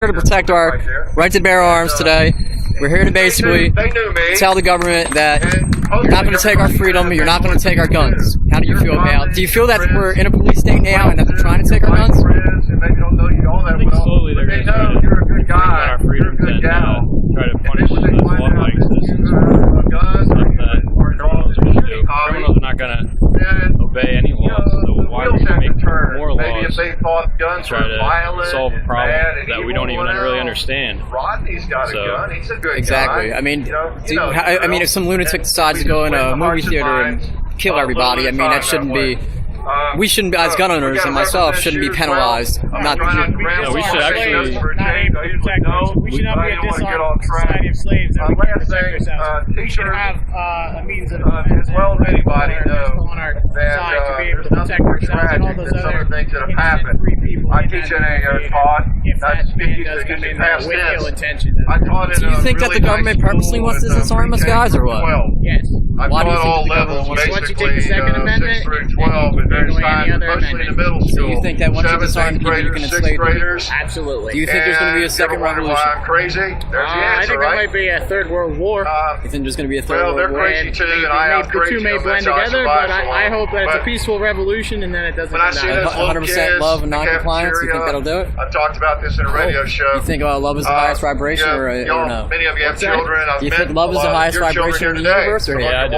We're here to protect our right to bear arms today. We're here to basically tell the government that you're not going to take our freedom, you're not going to take our guns. How do you feel about it? Do you feel that we're in a police state now and that they're trying to take our guns? I think slowly they're going to try to bring down our freedoms and try to punish those law-abiding citizens for like that. Criminals are not going to obey any laws, so why would we make more laws to try to solve a problem that we don't even really understand? So, exactly. I mean, if some lunatic decides to go in a movie theater and kill everybody, I mean, that shouldn't be. We shouldn't, as gun owners and myself, shouldn't be penalized. No, we should actually. We should not be a dishonest society of slaves that we can't protect ourselves. We should have a means of as well as anybody know on our side to be able to protect ourselves and all those other things that have happened. I teach in a talk. That's going to be past tense. I taught Do you think that the government purposely wants to disarm us, guys, or what? Yes. I've Why do you taught think all the government levels, wants to- Once you take the Second Amendment, 6 through 12, and various times, mostly in the middle school. So you think that once you disarm people, you can enslave people? Absolutely. Do you think there's going to be a second revolution? Why I'm crazy? There's the I answer, think there right? might be a third world war. You think there's going to be a third Well, they're world war? crazy too, and I am The two crazy. may blend together, but I hope that it's a But peaceful revolution and then it doesn't when I come see down. those little 100% kids love and in the non-compliance, you think cafeteria, that'll do it? I talked about this in a radio show. You think love is the highest vibration, or no? Many of you have children. Do you think love is the highest vibration in the universe, or Yeah, I do.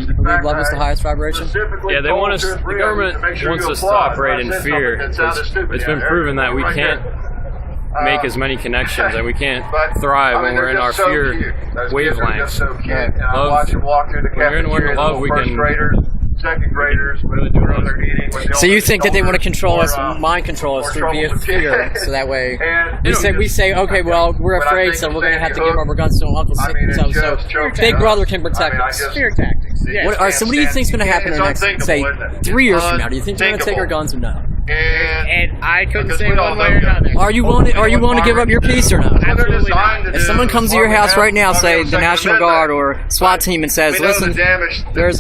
you believe love is the highest vibration? Yeah, they want us. The government wants us to operate in fear. It's been proven that we can't make as many connections and we can't thrive when we're in our fear wavelengths. Love. When you're in one love, we can. Second graders, Really do whatever they're eating. So you think that they want to control us, mind control us through fear, so that way we say, okay, well, we're afraid, so we're going to have to give our guns to Uncle so Big Brother can protect us. Fear tactics. Yes. So what do you think is going to happen in the next, say, 3 years from now? Do you think they're going to take our guns or no? And I couldn't say one way or another. Are you willing to give up your peace or not? Absolutely not. If someone comes to your house right now, say the National Guard or SWAT team, and says, listen, there's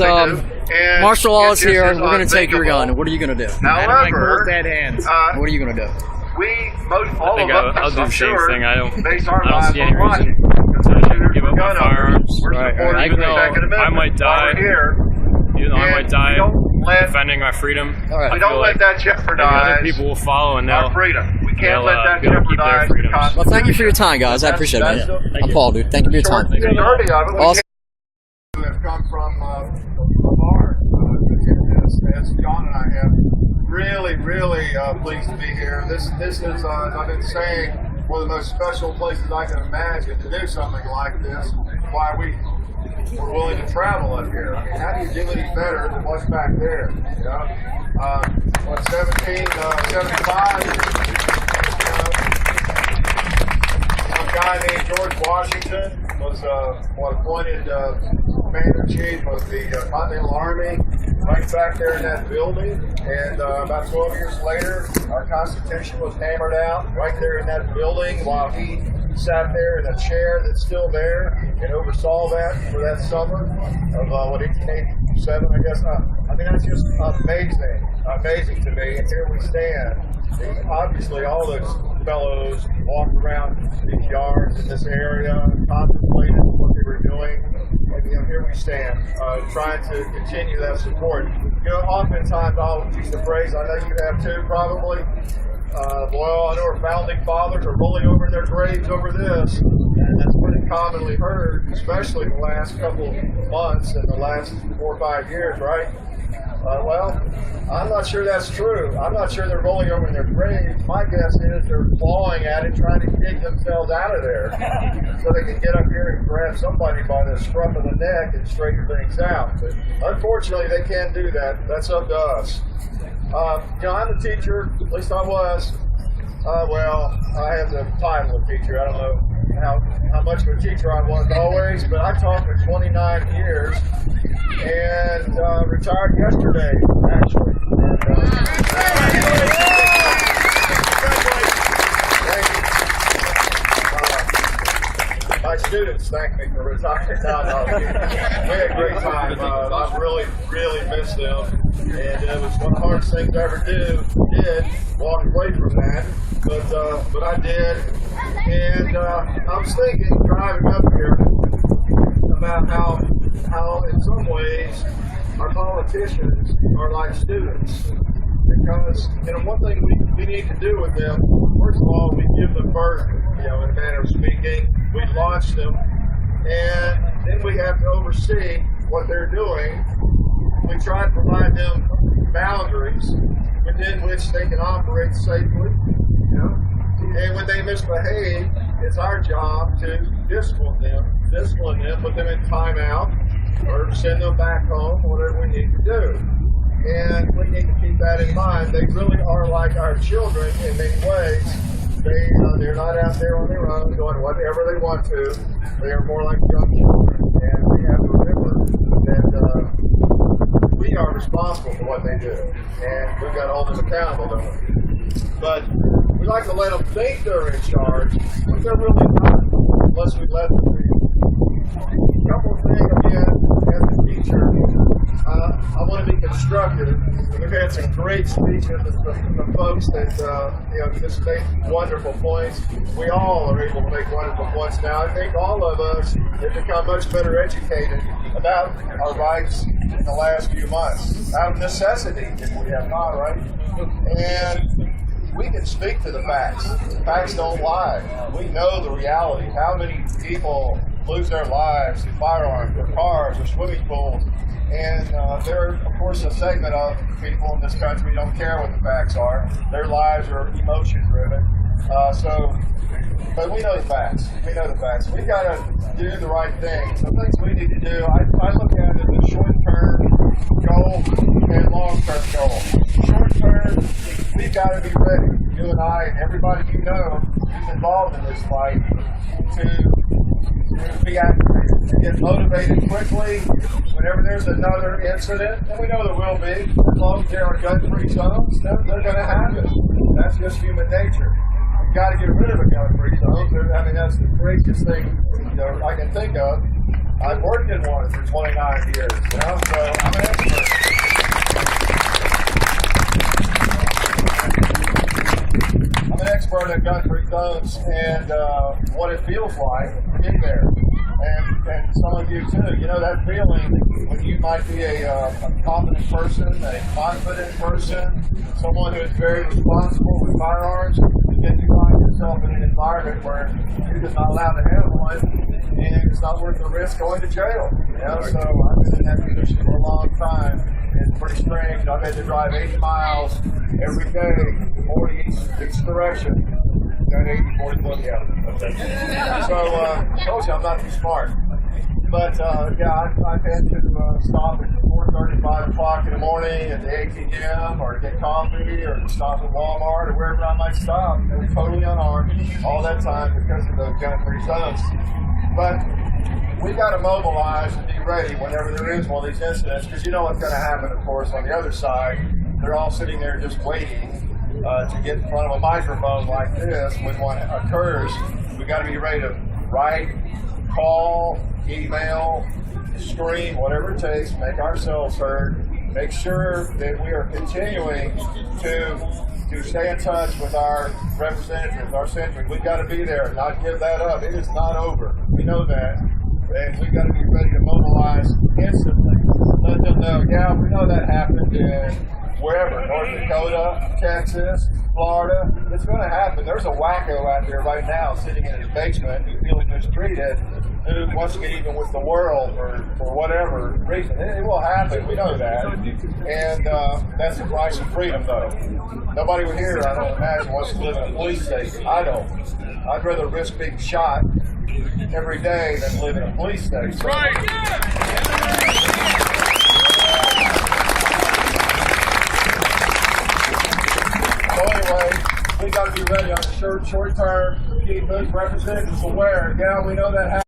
martial law is here, we're going to take your gun, what are you going to do? However, dead hands. What are you going to do? All of us, I'll do the same thing. I don't lives see any on reason to give up my firearms. Even though I might die, defending my freedom, I We feel don't like let that maybe jeopardize other people will follow and our they'll freedom. We can't let that be able to keep their jeopardize the freedoms. Constitution. Well, thank you for your time, guys. I appreciate it, man. I'm Paul, dude. Thank you for your time. The majority of it Also, have come from Lamar. As John and I have really pleased to be here. This is, as I've been saying, one of the most special places I can imagine to do something like this. Why we're willing to travel up here. I mean, how do you do any better than what's back there? You know, 1775. A guy named George Washington was appointed commander-in-chief of the Continental Army right back there in that building. And about 12 years later, our Constitution was hammered out right there in that building while he sat there in a chair that's still there and oversaw that for that summer of 1887, I guess. I mean, that's just amazing to me. And here we stand. And obviously, all those fellows walked around these yards in this area and contemplated what they were doing. And here we stand, trying to continue that support. Oftentimes I'll use the phrase, I know you have too, probably. Well, I know our founding fathers are rolling over in their graves over this, and that's pretty commonly heard, especially in the last couple of months and the last 4 or 5 years, right? Well, I'm not sure that's true. I'm not sure they're rolling over in their graves. My guess is they're clawing at it, trying to dig themselves out of there so they can get up here and grab somebody by the scruff of the neck and straighten things out. But unfortunately, they can't do that. That's up to us. I'm a teacher, at least I was. I have the title of teacher. I don't know how much of a teacher I was always, but I taught for 29 years and retired yesterday, actually. Thank you. My students just thank me for retiring. No, we had a great time. I really missed them. And it was one of the hardest things I ever did walk away from that. But I did. And I was thinking, driving up here, about how in some ways our politicians are like students. Because, one thing we need to do with them, first of all, we give them birth, in a manner of speaking. We launch them, and then we have to oversee what they're doing. We try to provide them boundaries within which they can operate safely. And when they misbehave, it's our job to discipline them, put them in timeout, or send them back home, whatever we need to do. And we need to keep that in mind. They really are like our children in many ways. They're not out there on their own doing whatever they want to. They are more like young children. And we have to remember that we are responsible for what they do. And we've got to hold them accountable, don't we? But we like to let them think they're in charge, but they're really not, unless we let them be. A couple of things, again, as a teacher, I want to be constructive. We've had some great speeches from folks that just make wonderful points. We all are able to make wonderful points now. I think all of us have become much better educated about our rights in the last few months, out of necessity, if we have not, right? And we can speak to the facts. The facts don't lie. We know the reality. How many people lose their lives to firearms, or cars, or swimming pools? And there are, of course, a segment of people in this country who don't care what the facts are. Their lives are emotion-driven. But we know the facts. We know the facts. We've got to do the right thing. So things we need to do, I look at it as a short-term goal and long-term goal. Short-term, we've got to be ready, you and I and everybody you know who's involved in this fight, to be activated, to get motivated quickly whenever there's another incident, and we know there will be. As long as there are gun-free zones, they're going to happen. That's just human nature. You've got to get rid of the gun-free zones. That's the craziest thing I can think of. I've worked in one for 29 years, so I'm an expert. I'm an expert at gun-free zones and what it feels like in there. And some of you too, that feeling when you might be a confident person, a confident person, someone who is very responsible with firearms, and then you find yourself in an environment where you're just not allowed to have one, and it's not worth the risk going to jail. So I've been in that position for a long time. It's pretty strange. I've had to drive 80 miles every day, 40 each direction. 80, 41, yeah. So, I told you I'm not too smart. But, I've had to stop at 4:30, 5 o'clock in the morning at the ATM, or to get coffee, or to stop at Walmart, or wherever I might stop. They were totally unarmed all that time because of the gun-free zones. But we got to mobilize and be ready whenever there is one of these incidents, because you know what's going to happen, of course, on the other side. They're all sitting there just waiting to get in front of a microphone like this when one occurs. We got to be ready to write, call, email, scream, whatever it takes, make ourselves heard, make sure that we are continuing to stay in touch with our representatives, our sentry. We've got to be there, not give that up. It is not over. We know that. And we've got to be ready to mobilize instantly. Let them know, we know that happened in wherever, North Dakota, Texas, Florida. It's going to happen. There's a wacko out there right now sitting in his basement who feels mistreated, who wants to get even with the world for whatever reason. It will happen. We know that. And that's the price of freedom, though. Nobody here, I don't imagine, wants to live in a police station. I don't. I'd rather risk being shot every day than live in a police station. Right. So anyway, we got to be ready on the short term, keep those representatives aware. We know that happens.